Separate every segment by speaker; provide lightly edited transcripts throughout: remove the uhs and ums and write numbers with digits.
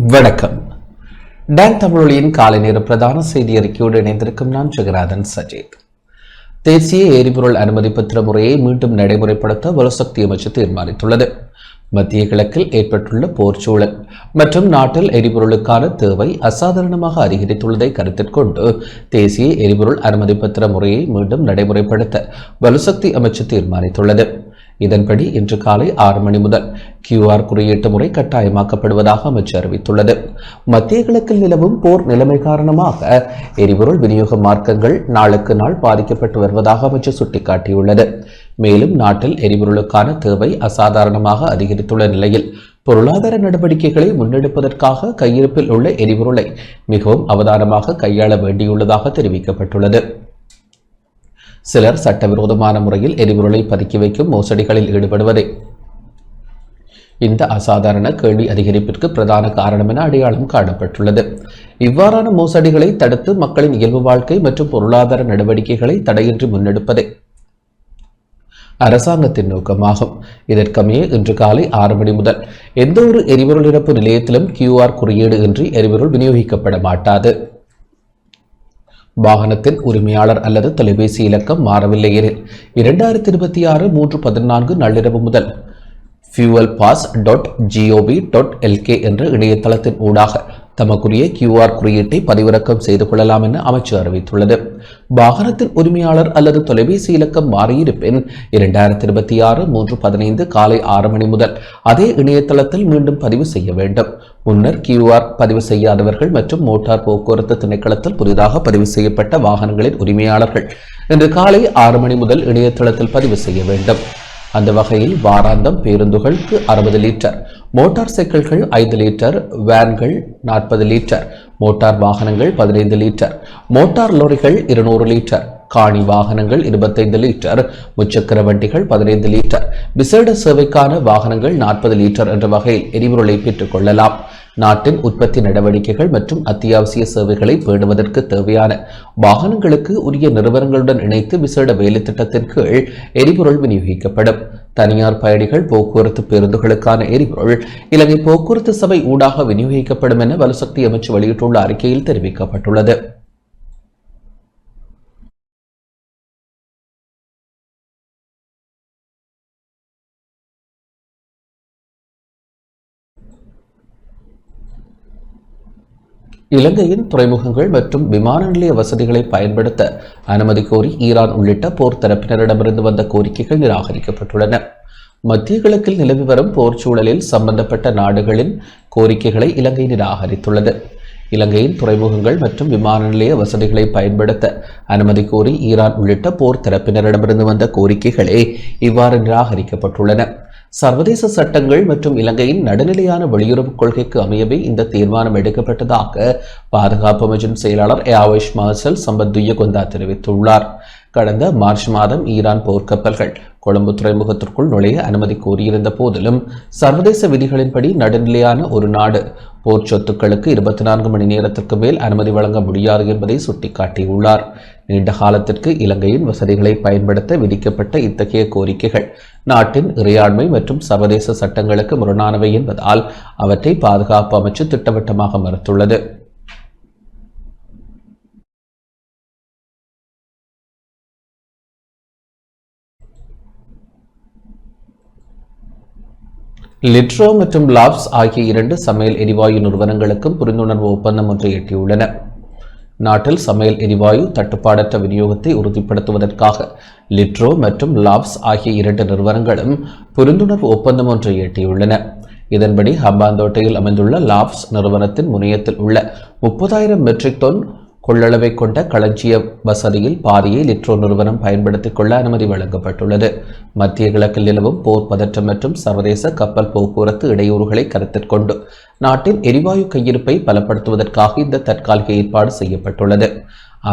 Speaker 1: வணக்கம். டான் தமிழொலியின் காலை நேர பிரதான செய்தி அறிக்கையோடு இணைந்திருக்கும் நான் ஜெகநாதன் சஜித். தேசிய எரிபொருள் அனுமதி பத்திர முறையை மீண்டும் நடைமுறைப்படுத்த வலுசக்தி அமைச்சு தீர்மானித்துள்ளது. மத்திய கிழக்கில் ஏற்பட்டுள்ள போர் சூழல் மற்றும் நாட்டில் எரிபொருளுக்கான தேவை அசாதாரணமாக அதிகரித்துள்ளதை கருத்தில் கொண்டு தேசிய எரிபொருள் அனுமதி பத்திர முறையை மீண்டும் நடைமுறைப்படுத்த வலுசக்தி அமைச்சு தீர்மானித்துள்ளது. இதன்படி இன்று காலை 6 மணி முதல் QR குறியீட்டு முறை கட்டாயமாக்கப்படுவதாக அமைச்சு அறிவித்துள்ளது. மத்திய கிழக்கில் நிலவும் போர் நிலைமை காரணமாக எரிபொருள் விநியோக மார்க்கங்கள் நாளுக்கு நாள் பாதிக்கப்பட்டு வருவதாக அமைச்சு சுட்டிக்காட்டியுள்ளது. மேலும் நாட்டில் எரிபொருளுக்கான தேவை அசாதாரணமாக அதிகரித்துள்ள நிலையில் பொருளாதார நடவடிக்கைகளை முன்னெடுப்பதற்காக கையிருப்பில் உள்ள எரிபொருளை மிகவும் அவதானமாக கையாள வேண்டியுள்ளதாக தெரிவிக்கப்பட்டுள்ளது. சிலர் சட்டவிரோதமான முறையில் எரிபொருளை பதுக்கி வைக்கும் மோசடிகளில் ஈடுபடுவதே இந்த அசாதாரண கேள்வி அதிகரிப்பிற்கு பிரதான காரணம் என அடையாளம் காணப்பட்டுள்ளது. இவ்வாறான மோசடிகளை தடுத்து மக்களின் இயல்பு வாழ்க்கை மற்றும் பொருளாதார நடவடிக்கைகளை தடையின்றி முன்னெடுப்பதே அரசாங்கத்தின் நோக்கமாகும். இதற்கமைய இன்று காலை 6 மணி முதல் எந்த ஒரு எரிபொருள் நிரப்பு நிலையத்திலும் QR குறியீடு இன்றி எரிபொருள் விநியோகிக்கப்பட மாட்டாது. வாகனத்தின் உரிமையாளர் அல்லது தொலைபேசி இலக்கம் மாறவில்லை எனில் 2026 3/14 நள்ளிரவு முதல் fuelpass.gov.lk என்ற இணையதளத்தின் ஊடாக தமக்குரிய QR குறியீட்டை பதிவிறக்கம் செய்து கொள்ளலாம் என அமைச்சு அறிவித்துள்ளது. வாகனத்தின் உரிமையாளர் அல்லது தொலைபேசி இலக்கம் மாறியிருப்பின் 2026 3/15 காலை 6 மணி முதல் அதே இணையதளத்தில் மீண்டும் பதிவு செய்ய வேண்டும். முன்னர் QR பதிவு செய்யாதவர்கள் மற்றும் மோட்டார் போக்குவரத்து திணைக்களத்தில் புதிதாக பதிவு செய்யப்பட்ட வாகனங்களின் உரிமையாளர்கள் இன்று காலை 6 மணி முதல் இணையதளத்தில் பதிவு செய்ய வேண்டும். அந்த வகையில் வாராந்தம் பேருந்துகளுக்கு 60 லிட்டர், மோட்டார் சைக்கிள்கள் 5 லிட்டர், வேன்கள் 40 லிட்டர், மோட்டார் வாகனங்கள் 15 லிட்டர், மோட்டார் லோரிகள் 200 லிட்டர், காணி வாகனங்கள் 25 லிட்டர், முச்சக்கர வண்டிகள் 15 லிட்டர், விசேட சேவைக்கான வாகனங்கள் 40 லிட்டர் என்ற வகையில் எரிபொருளை பெற்றுக் கொள்ளலாம். நாட்டின் உற்பத்தி நடவடிக்கைகள் மற்றும் அத்தியாவசிய சேவைகளை பேணுவதற்கு தேவையான வாகனங்களுக்கு உரிய நிறுவனங்களுடன் இணைத்து விசேட வேலை திட்டத்தின் கீழ் எரிபொருள் விநியோகிக்கப்படும். தனியார் பயணிகள் போக்குவரத்து பேருந்துகளுக்கான எரிபொருள் இலங்கை போக்குவரத்து சபை ஊடாக விநியோகிக்கப்படும் என வலுசக்தி அமைச்சு வெளியிட்டுள்ள அறிக்கையில் தெரிவிக்கப்பட்டுள்ளது. இலங்கையின் துறைமுகங்கள் மற்றும் விமான நிலைய வசதிகளை பயன்படுத்த அனுமதி கோரி ஈரான் உள்ளிட்ட போர் தரப்பினரிடமிருந்து வந்த கோரிக்கைகள் நிராகரிக்கப்பட்டுள்ளன. மத்திய கிழக்கில் நிலவி வரும் போர் சூழலில் சம்பந்தப்பட்ட நாடுகளின் கோரிக்கைகளை இலங்கை நிராகரித்துள்ளது. இலங்கையின் துறைமுகங்கள் மற்றும் விமான நிலைய வசதிகளை பயன்படுத்த அனுமதி கோரி ஈரான் உள்ளிட்ட போர் தரப்பினரிடமிருந்து வந்த கோரிக்கைகளே இவ்வாறு நிராகரிக்கப்பட்டுள்ளன. சர்வதேச சட்டங்கள் மற்றும் இலங்கையின் நடுநிலையான வெளியுறவு கொள்கைக்கு அமையவே இந்த தீர்மானம் எடுக்கப்பட்டதாக பாதுகாப்பு அமைச்சின் செயலாளர் ஏர் மார்ஷல் சம்பத் துய்யகொண்டா தெரிவித்துள்ளார். கடந்த மார்ச் மாதம் ஈரான் போர்க்கப்பல்கள் கொழும்பு துறைமுகத்திற்குள் நுழைய அனுமதி கோரியிருந்த போதிலும் சர்வதேச விதிகளின்படி நடுநிலையான ஒரு நாடு போர் சொத்துக்களுக்கு 24 மணி நேரத்திற்கு மேல் அனுமதி வழங்க முடியாது என்பதை சுட்டிக்காட்டியுள்ளார். நீண்ட காலத்திற்கு இலங்கையின் வசதிகளை பயன்படுத்த விதிக்கப்பட்ட இத்தகைய கோரிக்கைகள் நாட்டின் இறையாண்மை மற்றும் சர்வதேச சட்டங்களுக்கு முரணானவை என்பதால் அவற்றை பாதுகாப்பு அமைச்சு திட்டவட்டமாக மறுத்துள்ளது. லிட்ரோ மற்றும் லாப்ஸ் ஆகிய 2 சமையல் எரிவாயு நிறுவனங்களுக்கும் புரிந்துணர்வு ஒப்பந்தம் ஒன்றை எட்டியுள்ளன. நாட்டில் சமையல் எரிவாயு தட்டுப்பாடற்ற விநியோகத்தை உறுதிப்படுத்துவதற்காக லிட்ரோ மற்றும் லாப்ஸ் ஆகிய 2 நிறுவனங்களும் புரிந்துணர்வு ஒப்பந்தம் ஒன்றை எட்டியுள்ளன. இதன்படி ஹம்பாந்தோட்டையில் அமைந்துள்ள லாப்ஸ் நிறுவனத்தின் முனையத்தில் உள்ள 30,000 மெட்ரிக் டன் கொள்ளளவை கொண்ட களஞ்சிய வசதியில் பாதியை லிட்ரோ நிறுவனம் பயன்படுத்திக் கொள்ள அனுமதி வழங்கப்பட்டுள்ளது. மத்திய கிழக்கில் நிலவும் போர் பதற்றம் மற்றும் சர்வதேச கப்பல் போக்குவரத்து இடையூறுகளை கருத்தில் கொண்டு நாட்டின் எரிவாயு கையிருப்பை பலப்படுத்துவதற்காக இந்த தற்காலிக ஏற்பாடு செய்யப்பட்டுள்ளது.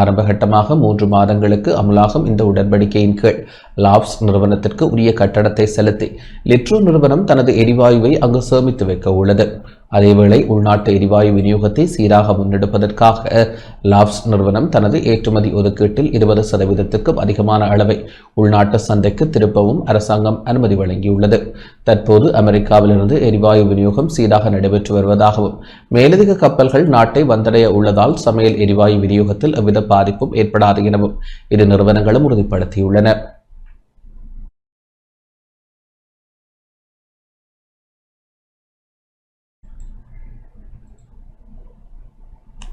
Speaker 1: ஆரம்பகட்டமாக 3 மாதங்களுக்கு அமலாகும் இந்த உடன்படிக்கையின் கீழ் லாப்ஸ் நிறுவனத்திற்கு உரிய கட்டணத்தை செலுத்தி லிட்ரோ நிறுவனம் தனது எரிவாயுவை அங்கு சேமித்து வைக்க உள்ளது. அதேவேளை உள்நாட்டு எரிவாயு விநியோகத்தை சீராக முன்னெடுப்பதற்காக லாப்ஸ் நிறுவனம் தனது ஏற்றுமதி ஒதுக்கீட்டில் 20%க்கும் அதிகமான அளவை உள்நாட்டு சந்தைக்கு திருப்பவும் அரசாங்கம் அனுமதி வழங்கியுள்ளது. தற்போது அமெரிக்காவிலிருந்து எரிவாயு விநியோகம் சீராக நடைபெற்று வருவதாகவும் மேலதிக கப்பல்கள் நாட்டை வந்தடைய உள்ளதால் சமையல் எரிவாயு விநியோகத்தில் எவ்வித பாதிப்பும் ஏற்படாது எனவும் இரு நிறுவனங்களும் உறுதிப்படுத்தியுள்ளன.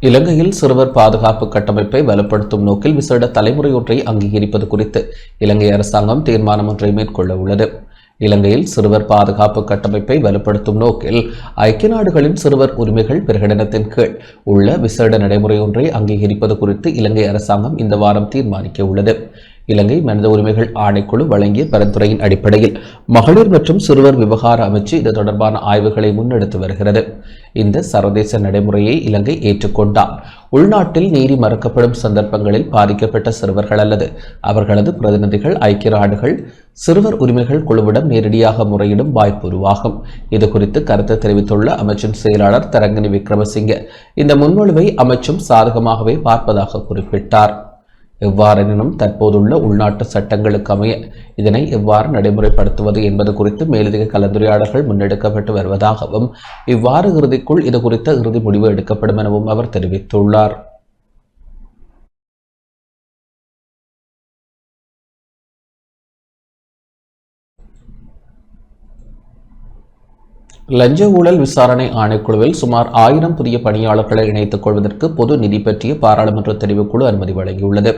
Speaker 1: இலங்கையில் சிறுவர் பாதுகாப்பு கட்டமைப்பை வலுப்படுத்தும் நோக்கில் விசேட தலைமுறை ஒன்றை அங்கீகரிப்பது குறித்து இலங்கை அரசாங்கம் தீர்மானம் ஒன்றை மேற்கொள்ள உள்ளது. இலங்கையில் சிறுவர் பாதுகாப்பு கட்டமைப்பை வலுப்படுத்தும் நோக்கில் ஐக்கிய நாடுகளின் சிறுவர் உரிமைகள் பிரகடனத்தின் கீழ் உள்ள விசேட நடைமுறை ஒன்றை அங்கீகரிப்பது குறித்து இலங்கை அரசாங்கம் இந்த வாரம் தீர்மானிக்க உள்ளது. இலங்கை மனித உரிமைகள் ஆணைக்குழு வழங்கிய பரிந்துரையின் அடிப்படையில் மகளிர் மற்றும் சிறுவர் விவகார அமைச்சு இது தொடர்பான ஆய்வுகளை முன்னெடுத்து வருகிறது. இந்த சர்வதேச நடைமுறையை இலங்கை ஏற்றுக்கொண்டால் உள்நாட்டில் நீதி மறுக்கப்படும் சந்தர்ப்பங்களில் பாதிக்கப்பட்ட சிறுவர்கள் அல்லது அவர்களது பிரதிநிதிகள் ஐக்கிய நாடுகள் சிறுவர் உரிமைகள் குழுவிடம் நேரடியாக முறையிடும் வாய்ப்பு உருவாகும். இதுகுறித்து கருத்து தெரிவித்துள்ள அமைச்சின் செயலாளர் தரங்கினி விக்ரமசிங்க இந்த முன்மொழிவை அமைச்சும் சாதகமாகவே பார்ப்பதாக குறிப்பிட்டார். எவ்வாறெனினும் தற்போதுள்ள உள்நாட்டு சட்டங்களுக்கு அமைய இதனை எவ்வாறு நடைமுறைப்படுத்துவது என்பது குறித்து மேலதிக கலந்துரையாடல்கள் முன்னெடுக்கப்பட்டு வருவதாகவும் இவ்வாறு இறுதிக்குள் இது குறித்த இறுதி முடிவு எடுக்கப்படும் எனவும் அவர் தெரிவித்துள்ளார். லஞ்ச ஊழல் விசாரணை ஆணைக்குழுவில் சுமார் 1000 புதிய பணியாளர்களை இணைத்துக் கொள்வதற்கு பொது நிதி பற்றிய பாராளுமன்ற தெரிவுக்குழு அனுமதி வழங்கியுள்ளது.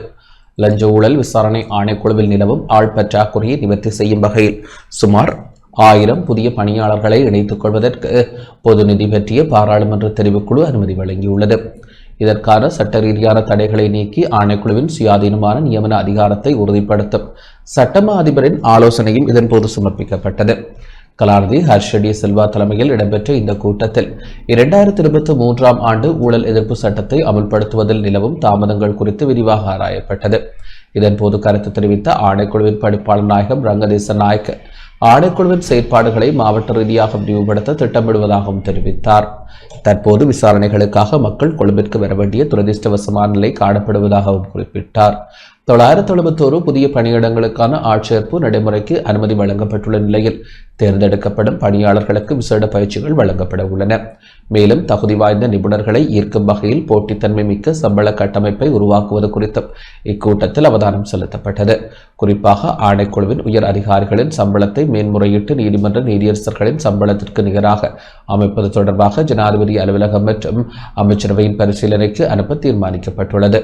Speaker 1: லஞ்ச ஊழல் விசாரணை ஆணைக்குழுவில் நிலவும் ஆள் பற்றாக்குறையை நிவர்த்தி செய்யும் வகையில் சுமார் 1000 புதிய பணியாளர்களை இணைத்துக் கொள்வதற்கு பொது நிதி பற்றிய பாராளுமன்ற தெரிவுக்குழு அனுமதி வழங்கியுள்ளது. இதற்கான சட்ட ரீதியான தடைகளை நீக்கி ஆணைக்குழுவின் சுயாதீனமான நியமன அதிகாரத்தை உறுதிப்படுத்தும் சட்டமா அதிபரின் ஆலோசனையும் இதன்போது சமர்ப்பிக்கப்பட்டது. கலாநிதி ஹர்ஷடி செல்வா தலைமையில் இடம்பெற்ற இந்த கூட்டத்தில் 2023ஆம் ஆண்டு ஊழல் எதிர்ப்பு சட்டத்தை அமுல்படுத்துவதில் நிலவும் தாமதங்கள் குறித்து விரிவாக ஆராயப்பட்டது. இதன்போது கருத்து தெரிவித்த ஆணைக்குழுவின் பணிப்பாளர் நாயகம் ரங்கதேச நாயக்க ஆணைக்குழுவின் செயற்பாடுகளை மாவட்ட ரீதியாக விரிவுபடுத்த திட்டமிடுவதாகவும் தெரிவித்தார். தற்போது விசாரணைகளுக்காக மக்கள் கொழும்பிற்கு வர வேண்டிய துரதிருஷ்டவசமான நிலை காணப்படுவதாகவும் குறிப்பிட்டார். 971 புதிய பணியிடங்களுக்கான ஆட்சேர்ப்பு நடைமுறைக்கு அனுமதி வழங்கப்பட்டுள்ள நிலையில் தேர்ந்தெடுக்கப்படும் பணியாளர்களுக்கு விசேட பயிற்சிகள் வழங்கப்பட உள்ளன. மேலும் தகுதி வாய்ந்த நிபுணர்களை ஈர்க்கும் வகையில் போட்டித்தன்மை மிக்க சம்பள கட்டமைப்பை உருவாக்குவது குறித்தும் இக்கூட்டத்தில் அவதானம் செலுத்தப்பட்டது. குறிப்பாக ஆணைக்குழுவின் உயர் அதிகாரிகளின் சம்பளத்தை மேன்முறையீட்டு நீதிமன்ற நீதியரசர்களின் சம்பளத்திற்கு நிகராக அமைப்பது தொடர்பாக ஜனாதிபதி அலுவலகம் மற்றும் அமைச்சரவையின் பரிசீலனைக்கு அனுப்ப தீர்மானிக்கப்பட்டுள்ளது.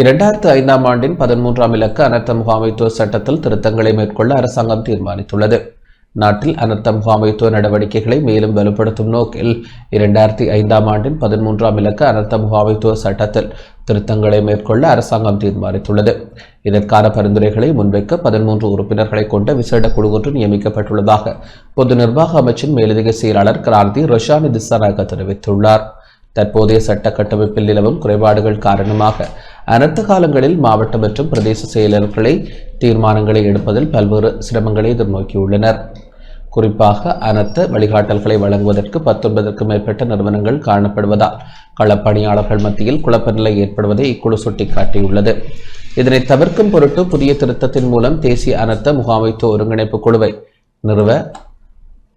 Speaker 1: இரண்டாயிரத்து 5ஆம் ஆண்டின் 13ஆம் இலக்க அனர்த்த முகாமைத்துவ சட்டத்தில் திருத்தங்களை மேற்கொள்ள அரசாங்கம் தீர்மானித்துள்ளது. நாட்டில் அனர்த்த முகாமைத்துவ நடவடிக்கைகளை மேலும் வலுப்படுத்தும் நோக்கில் 2005ஆம் ஆண்டின் 13ஆம் இலக்க அனர்த்த முகாமைத்துவ சட்டத்தில் திருத்தங்களை மேற்கொள்ள அரசாங்கம் தீர்மானித்துள்ளது. இதற்கான பரிந்துரைகளை முன்வைக்க 13 உறுப்பினர்களை கொண்ட விசேட குழு ஒன்று நியமிக்கப்பட்டுள்ளதாக பொது நிர்வாக அமைச்சின் மேலதிக செயலாளர் கிராந்தி ரொஷானி திசாநாயக்க தெரிவித்துள்ளார். தற்போதைய சட்ட கட்டமைப்பில் நிலவும் குறைபாடுகள் காரணமாக அனர்த்த காலங்களில் மாவட்ட மற்றும் பிரதேச செயலர்களை தீர்மானங்களை எடுப்பதில் பல்வேறு சிரமங்களை எதிர்நோக்கியுள்ளனர். குறிப்பாக அனர்த்த வழிகாட்டல்களை வழங்குவதற்கு 19க்கும் மேற்பட்ட நிறுவனங்கள் காணப்படுவதால் களப்பணியாளர்கள் மத்தியில் குழப்ப நிலை ஏற்படுவதை இக்குழு சுட்டிக்காட்டியுள்ளது. இதனை தவிர்க்கும் பொருட்டு புதிய திருத்தத்தின் மூலம் தேசிய அனர்த்த முகாமைத்துவ ஒருங்கிணைப்பு குழுவை நிறுவ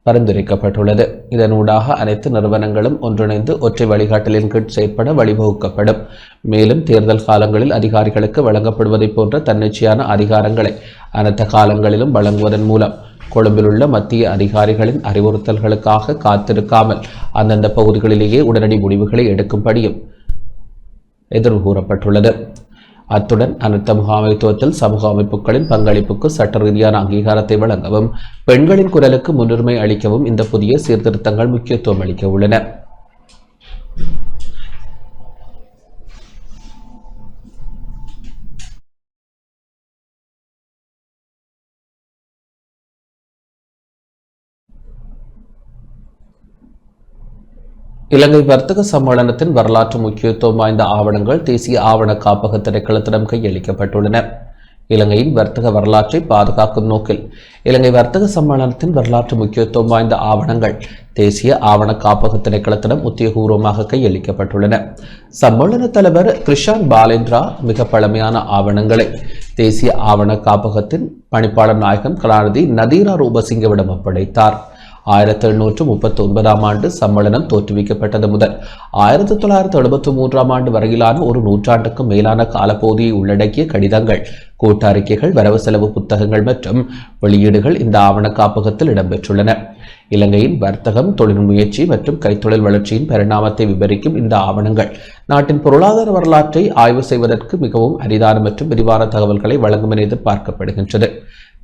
Speaker 1: பரிந்துரைக்கப்பட்டுள்ளது. இதனூடாக அனைத்து நிறுவனங்களும் ஒன்றிணைந்து ஒற்றை வழிகாட்டலின் கீழ் செயற்பட வழிவகுக்கப்படும். மேலும் தேர்தல் காலங்களில் அதிகாரிகளுக்கு வழங்கப்படுவதை போன்ற தன்னிச்சையான அதிகாரங்களை அனைத்து காலங்களிலும் வழங்குவதன் மூலம் கொழும்பில் உள்ள மத்திய அதிகாரிகளின் அறிவுறுத்தல்களுக்காக காத்திருக்காமல் அந்தந்த பகுதிகளிலேயே உடனடி முடிவுகளை எடுக்கும்படியும் எதிர்வு கூறப்பட்டுள்ளது. அத்துடன் அனர்த்த முகாமைத்துவத்தில் சமூக அமைப்புகளின் பங்களிப்புக்கு சட்ட ரீதியான அங்கீகாரத்தை வழங்கவும் பெண்களின் குரலுக்கு முன்னுரிமை அளிக்கவும் இந்த புதிய சீர்திருத்தங்கள் முக்கியத்துவம் அளிக்க உள்ளன. இலங்கை வர்த்தக சம்மேளனத்தின் வரலாற்று முக்கியத்துவம் வாய்ந்த ஆவணங்கள் தேசிய ஆவண காப்பக திணைக்களத்திடம் கையளிக்கப்பட்டுள்ளன. இலங்கையின் வர்த்தக வரலாற்றை பாதுகாக்கும் நோக்கில் இலங்கை வர்த்தக சம்மேளனத்தின் வரலாற்று முக்கியத்துவம் வாய்ந்த ஆவணங்கள் தேசிய ஆவண காப்பக திணைக்களத்திடம் உத்தியோகபூர்வமாக கையளிக்கப்பட்டுள்ளன. சம்மேளன தலைவர் கிருஷான் பாலேந்திரா மிக பழமையான ஆவணங்களை தேசிய ஆவண காப்பகத்தின் பணிப்பாளர் நாயகம் கலாநிதி நதீரா ரூபசிங்கவிடம் ஒப்படைத்தார். 1739 ஆண்டு சம்மேளனம் தோற்றுவிக்கப்பட்டது முதல் 1973 ஆண்டு வரையிலான ஒரு நூற்றாண்டுக்கும் மேலான காலப்பகுதியை உள்ளடக்கிய கடிதங்கள், கூட்ட அறிக்கைகள், வரவு செலவு புத்தகங்கள் மற்றும் வெளியீடுகள் இந்த ஆவண காப்பகத்தில் இடம்பெற்றுள்ளன. இலங்கையின் வர்த்தகம், தொழில் முயற்சி மற்றும் கைத்தொழில் வளர்ச்சியின் பரிணாமத்தை விவரிக்கும் இந்த ஆவணங்கள் நாட்டின் பொருளாதார வரலாற்றை ஆய்வு செய்வதற்கு மிகவும் அரிதான மற்றும் விரிவான தகவல்களை வழங்கும் என எதிர்பார்க்கப்படுகின்றது.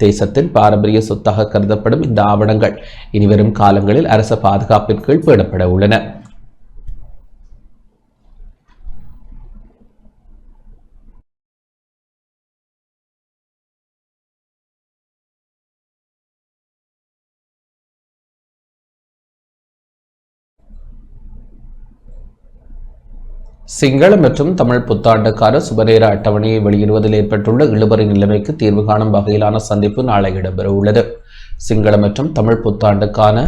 Speaker 1: தேசத்தின் பாரம்பரிய சொத்தாக கருதப்படும் இந்த ஆவணங்கள் இனிவரும் காலங்களில் அரச பாதுகாப்பின் கீழ் பேணப்பட உள்ளன. சிங்கள மற்றும் தமிழ் புத்தாண்டுக்கான சுபநேர அட்டவணையை வெளியிடுவதில் ஏற்பட்டுள்ள இழுபறி நிலைமைக்கு தீர்வு காணும் வகையிலான சந்திப்பு நாளை இடம்பெற உள்ளது. சிங்கள மற்றும் தமிழ் புத்தாண்டுக்கான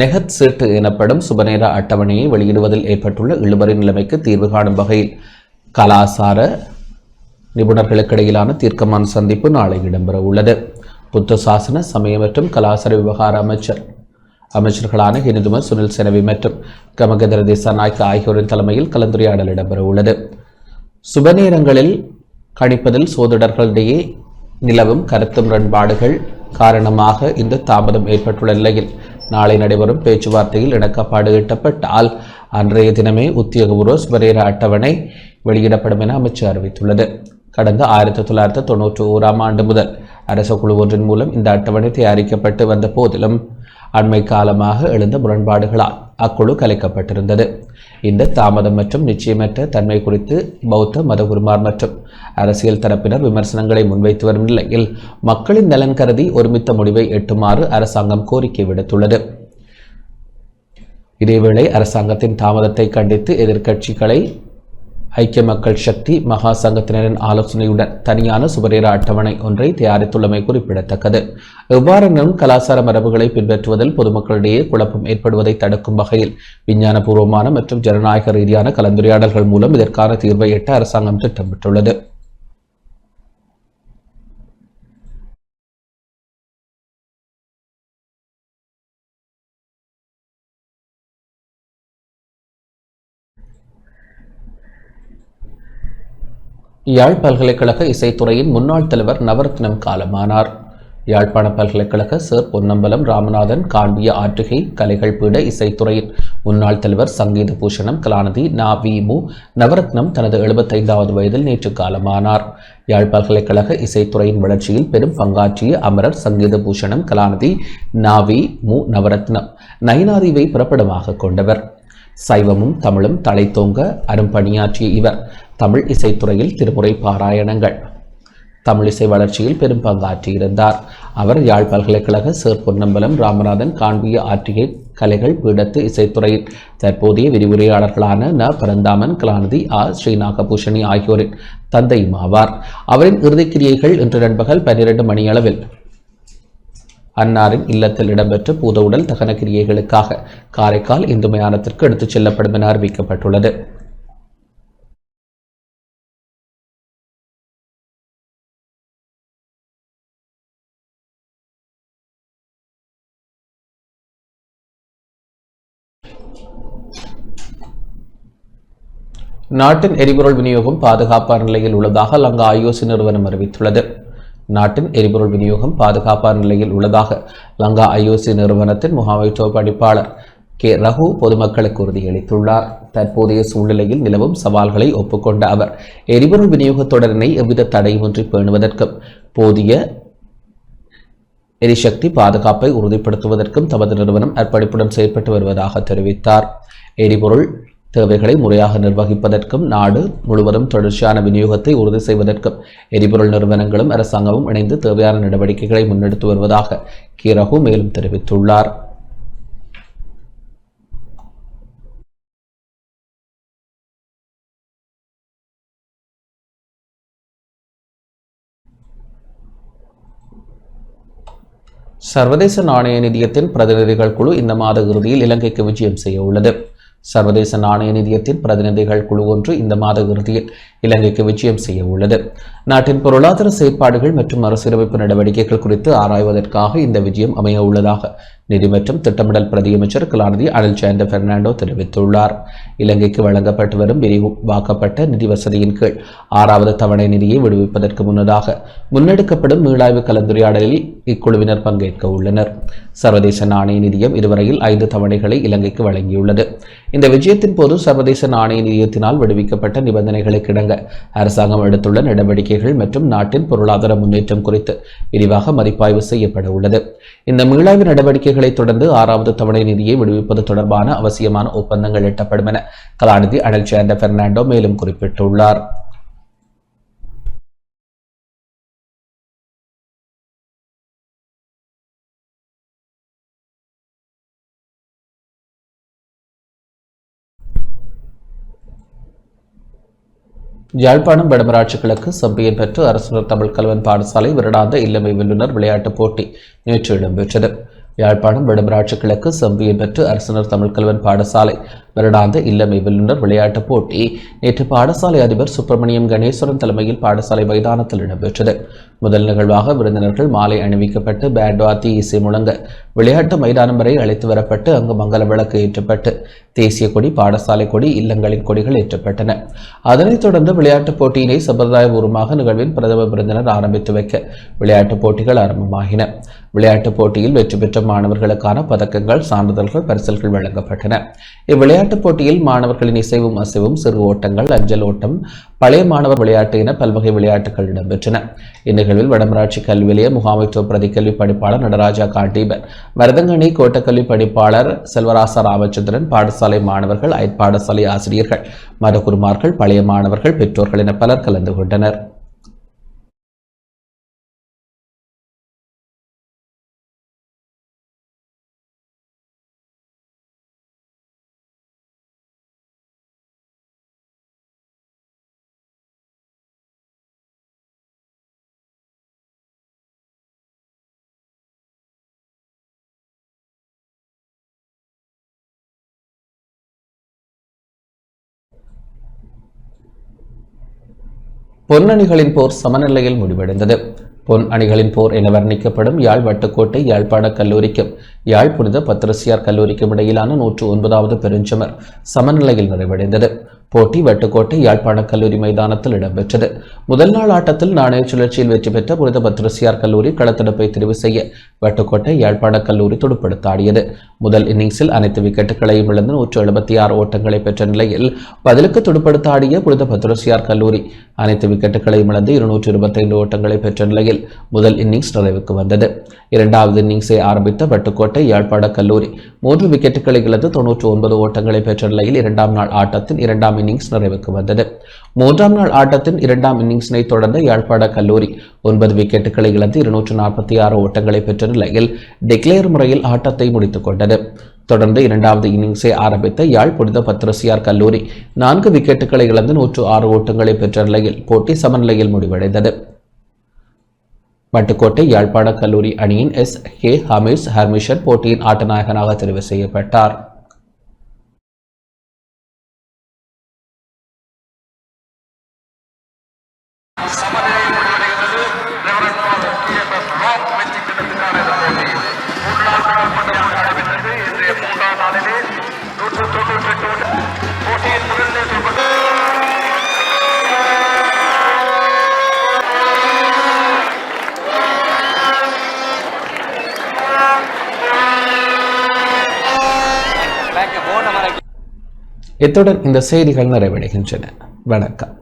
Speaker 1: நெகத் சீட்டு எனப்படும் சுபநேர அட்டவணையை வெளியிடுவதில் ஏற்பட்டுள்ள இழுபறி நிலைமைக்கு தீர்வு காணும் வகையில் கலாசார நிபுணர்களுக்கிடையிலான தீர்க்கமான சந்திப்பு நாளை இடம்பெற உள்ளது. புத்த சாசன, சமய மற்றும் கலாசார விவகார அமைச்சர்களான ஹிந்துமர் சுனில் செனவி மற்றும் கமகதர திசாநாயக்க ஆகியோரின் தலைமையில் கலந்துரையாடல் இடம்பெற உள்ளது. சுபநேரங்களில் கணிப்பதில் சோதிடர்களிடையே நிலவும் கருத்து முரண்பாடுகள் காரணமாக இந்த தாமதம் ஏற்பட்டுள்ள நிலையில் நாளை நடைபெறும் பேச்சுவார்த்தையில் இணக்கப்பாடு எட்டப்பட்டால் அன்றைய தினமே உத்தியோகபூர்வ சுபநேர அட்டவணை வெளியிடப்படும் என அமைச்சர் அறிவித்துள்ளது. கடந்த 1991 ஆண்டு முதல் அரச குழு ஒன்றின் மூலம் இந்த அட்டவணை தயாரிக்கப்பட்டு வந்த போதிலும் அண்மை காலமாக எழுந்த முரண்பாடுகளால் அக்குழு கலைக்கப்பட்டிருந்தது. இந்த தாமதம் மற்றும் நிச்சயமற்ற தன்மை குறித்து பௌத்த மதகுருமார் மற்றும் அரசியல் தரப்பினர் விமர்சனங்களை முன்வைத்து வரும் நிலையில் மக்களின் நலன் கருதி ஒருமித்த முடிவை எட்டுமாறு அரசாங்கம் கோரிக்கை விடுத்துள்ளது. இதேவேளை அரசாங்கத்தின் தாமதத்தை கண்டித்து எதிர்க்கட்சிகளை ஐக்கிய மக்கள் சக்தி மகா சங்கத்தினரின் ஆலோசனையுடன் தனியான சுபநேர அட்டவணை ஒன்றை தயாரித்துள்ளமை குறிப்பிடத்தக்கது. எவ்வாறெனும் கலாச்சார மரபுகளை பின்பற்றுவதில் பொதுமக்களிடையே குழப்பம் ஏற்படுவதை தடுக்கும் வகையில் விஞ்ஞானபூர்வமான மற்றும் ஜனநாயக ரீதியான கலந்துரையாடல்கள் மூலம் இதற்கான தீர்வை எட்ட அரசாங்கம் திட்டமிட்டுள்ளது. யாழ் பல்கலைக்கழக இசைத்துறையின் முன்னாள் தலைவர் நவரத்னம் காலமானார். யாழ்ப்பாண பல்கலைக்கழக சேர் பொன்னம்பலம் ராமநாதன் காண்பிய ஆற்றுகை கலைகள் பீட இசைத்துறையின் முன்னாள் தலைவர் சங்கீத பூஷணம் கலாநிதி ந.வி.மு. நவரத்னம் தனது 75வது வயதில் நேற்று காலமானார். யாழ் பல்கலைக்கழக இசைத்துறையின் வளர்ச்சியில் பெரும் பங்காற்றிய அமரர் சங்கீத பூஷணம் கலாநிதி ந.வி.மு. நவரத்னம் நயினாதீவை பிறப்பிடமாக கொண்டவர். சைவமும் தமிழும் தழைத்தோங்க அரும்பணியாற்றிய இவர் தமிழ் இசைத்துறையில் திருமுறை பாராயணங்கள், தமிழிசை வளர்ச்சியில் பெரும் பங்காற்றியிருந்தார். அவர் யாழ் பல்கலைக்கழக சேர் பொன்னம்பலம் ராமநாதன் காண்பிய ஆற்றிகை கலைகள் பீடத்து இசைத்துறையின் தற்போதைய விரிவுரையாளர்களான ந. பரந்தாமன் கலாநிதி ஆ. ஸ்ரீநாகபூஷணி ஆகியோரின் தந்தையும் ஆவார். அவரின் இறுதிக்கிரியைகள் இன்று நண்பகல் 12 மணியளவில் அன்னாரின் இல்லத்தில் இடம்பெற்ற பூதவுடல் தகன கிரியைகளுக்காக காரைக்கால் இந்து மயானத்திற்கு எடுத்துச் செல்லப்படும் என அறிவிக்கப்பட்டுள்ளது. நாட்டின் எரிபொருள் விநியோகம் பாதுகாப்பான நிலையில் உள்ளதாக லங்கா ஐஓசி நிறுவனம் அறிவித்துள்ளது. நாட்டின் எரிபொருள் விநியோகம் பாதுகாப்பான நிலையில் உள்ளதாக லங்கா ஐஓசி நிறுவனத்தின் முகாமைத்துவ பணிப்பாளர் கே. ரகு பொதுமக்களுக்கு உறுதியளித்துள்ளார். தற்போதைய சூழ்நிலையில் நிலவும் சவால்களை ஒப்புக்கொண்ட அவர் எரிபொருள் விநியோக தொடரினை எவ்வித தடையுமின்றி பேணுவதற்கும் போதிய எரிசக்தி பாதுகாப்பை உறுதிப்படுத்துவதற்கும் தமது நிறுவனம் அர்ப்பணிப்புடன் செயல்பட்டு வருவதாக தெரிவித்தார். எரிபொருள் தேவைகளை முறையாக நிர்வகிப்பதற்கும் நாடு முழுவதும் தொடர்ச்சியான விநியோகத்தை உறுதி செய்வதற்கும் எரிபொருள் நிறுவனங்களும் அரசாங்கமும் இணைந்து தேவையான நடவடிக்கைகளை முன்னெடுத்து வருவதாக கே. ரகு மேலும் தெரிவித்துள்ளார். சர்வதேச நாணய நிதியத்தின் பிரதிநிதிகள் குழு இந்த மாத இறுதியில் இலங்கைக்கு விஜயம் செய்ய உள்ளது. சர்வதேச நாணய நிதியத்தின் பிரதிநிதிகள் குழு ஒன்று இந்த மாத இறுதியில் இலங்கைக்கு விஜயம் செய்ய உள்ளது. நாட்டின் பொருளாதார செயற்பாடுகள் மற்றும் மறுசீரமைப்பு நடவடிக்கைகள் குறித்து ஆராய்வதற்காக இந்த விஜயம் அமைய உள்ளதாக நிதி மற்றும் திட்டமிடல் பிரதியமைச்சர் கலாநிதி அனில் ஜெயந்த பெர்னாண்டோ தெரிவித்துள்ளார். இலங்கைக்கு வழங்கப்பட்டு வரும் விரிவாக்கப்பட்ட நிதி வசதியின் கீழ் 6வது தவணை நிதியை விடுவிப்பதற்கு முன்னதாக முன்னெடுக்கப்படும் மீளாய்வு கலந்துரையாடலில் இக்குழுவினர் பங்கேற்க உள்ளனர். சர்வதேச நாணய நிதியம் இதுவரையில் 5 தவணைகளை இலங்கைக்கு வழங்கியுள்ளது. இந்த விஜயத்தின் போது சர்வதேச நாணய நிதியத்தினால் விடுவிக்கப்பட்ட நிபந்தனைகளுக்கு இணங்க அரசாங்கம் எடுத்துள்ள நடவடிக்கைகள் மற்றும் நாட்டின் பொருளாதார முன்னேற்றம் குறித்து விரிவாக மதிப்பாய்வு செய்யப்பட உள்ளது. இந்த மீளாய்வு நடவடிக்கைகளை தொடர்ந்து 6வது தவணை நிதியை விடுவிப்பது தொடர்பான அவசியமான ஒப்பந்தங்கள் எட்டப்படும் என கலாநிதி அனில் ஜெயந்த பெர்னாண்டோ மேலும் குறிப்பிட்டுள்ளார். யாழ்ப்பாணம் வடமராட்சி கிழக்கு செம்பியன் பெற்று அரசினர் தமிழ் கல்வன் பாடசாலை வருடாந்த இல்லமை வெல்லுநர் விளையாட்டுப் போட்டி நேற்று இடம்பெற்றது. யாழ்ப்பாணம் வடமராட்சி கிழக்கு செம்பியன் பெற்று அரசினர் தமிழ் கல்வன் பாடசாலை வருடாந்த இல்லமை வெல்லுநர் விளையாட்டுப் போட்டி நேற்று பாடசாலை அதிபர் சுப்பிரமணியம் கணேஸ்வரன் தலைமையில் பாடசாலை மைதானத்தில் இடம்பெற்றது. முதல் நிகழ்வாக விருந்தினர்கள் மாலை அணிவிக்கப்பட்டு பேண்ட் வாத்தி இசை முழங்க விளையாட்டு மைதானம் வரை அழைத்து வரப்பட்டு அங்கு மங்கள விளக்கு ஏற்றப்பட்டு தேசிய கொடி, பாடசாலை கொடி, இல்லங்களின் கொடிகள் ஏற்றப்பட்டன. அதனைத் தொடர்ந்து விளையாட்டுப் போட்டியினை சம்பிரதாயபூர்வமாக நிகழ்வின் பிரதம விருந்தினர் ஆரம்பித்து வைக்க விளையாட்டுப் போட்டிகள் ஆரம்பமாகின. விளையாட்டுப் போட்டியில் வெற்றி பெற்ற மாணவர்களுக்கான பதக்கங்கள், சான்றிதழ்கள், பரிசல்கள் வழங்கப்பட்டன. இவ்விளையாட்டுப் போட்டியில் மாணவர்களின் இசைவும் அசைவும், சிறு ஓட்டங்கள், அஞ்சல் ஓட்டம், பழைய மாணவர் விளையாட்டு என பல்வகை விளையாட்டுகள் இடம்பெற்றன. இந்நிகழ்வில் வடமராட்சி கல்வி நிலைய முகாமைத்துவ பிரதி கல்வி பணிப்பாளர் நடராஜா காண்டீபன், மருதங்கணி கோட்டக்கல்வி பணிப்பாளர் செல்வராசா ராமச்சந்திரன், பாடசாலை மாணவர்கள், பாடசாலை ஆசிரியர்கள், மதகுருமார்கள், பழைய மாணவர்கள், பெற்றோர்கள் என பலர் கலந்து கொண்டனர். பொன்னணிகளின் போர் சமநிலையில் முடிவடைந்தது. பொன் அணிகளின் போர் என வர்ணிக்கப்படும் யாழ் வட்டுக்கோட்டை யாழ்ப்பாண கல்லூரிக்கும் யாழ் புனித பத்திரசியார் கல்லூரிக்கும் இடையிலான 109வது பெருஞ்சமர் சமநிலையில் நிறைவடைந்தது. போட்டி வட்டுக்கோட்டை யாழ்ப்பாண கல்லூரி மைதானத்தில் இடம்பெற்றது. முதல் நாள் ஆட்டத்தில் நாணய சுழற்சியில் வெற்றி பெற்ற புனித பத்திரசியார் கல்லூரி களத்தடுப்பை தெரிவு செய்ய வட்டுக்கோட்டை யாழ்ப்பாண கல்லூரி துடுப்படுத்தாடியது. முதல் இன்னிங்ஸில் அனைத்து விக்கெட்டுகளையும் இழந்து 176 ஓட்டங்களை பெற்ற நிலையில் பதிலுக்கு துடுப்படுத்தாடிய புனித பத்திரசியார் கல்லூரி அனைத்து விக்கெட்டுகளையும் இழந்து 225 ஓட்டங்களை பெற்ற நிலையில் முதல் இன்னிங்ஸ் நிறைவுக்கு வந்தது. இரண்டாவது இன்னிங்ஸை ஆரம்பித்த வட்டுக்கோட்டை யாழ்ப்பாண கல்லூரி 3 விக்கெட்டுகளை இழந்து 99 ஓட்டங்களை பெற்ற நிலையில் இரண்டாம் நாள் ஆட்டத்தின் இரண்டாம் இன்னிங்ஸ் நிறைவுக்கு வந்தது. மூன்றாம் நாள் ஆட்டத்தின் இரண்டாம் இன்னிங்ஸினை தொடர்ந்த யாழ்ப்பாண கல்லூரி 9 விக்கெட்டுகளை இழந்து 246 ஓட்டங்களை பெற்ற நிலையில் டிக்ளேர் முறையில் ஆட்டத்தை முடித்துக் கொண்டது. தொடர்ந்து இரண்டாவது இன்னிங்ஸை ஆரம்பித்த யாழ் புனித பத்திரசியார் கல்லூரி 4 விக்கெட்டுகளை இழந்து 106 ஓட்டங்களை பெற்ற நிலையில் போட்டி சமநிலையில் முடிவடைந்தது. வட்டுக்கோட்டை யாழ்ப்பாண கல்லூரி அணியின் SK ஹர்மிஷன் போட்டியின் ஆட்டநாயகனாக தெரிவு செய்யப்பட்டார். இத்துடன் இந்த செய்திகள் நிறைவடைகின்றன. வணக்கம்.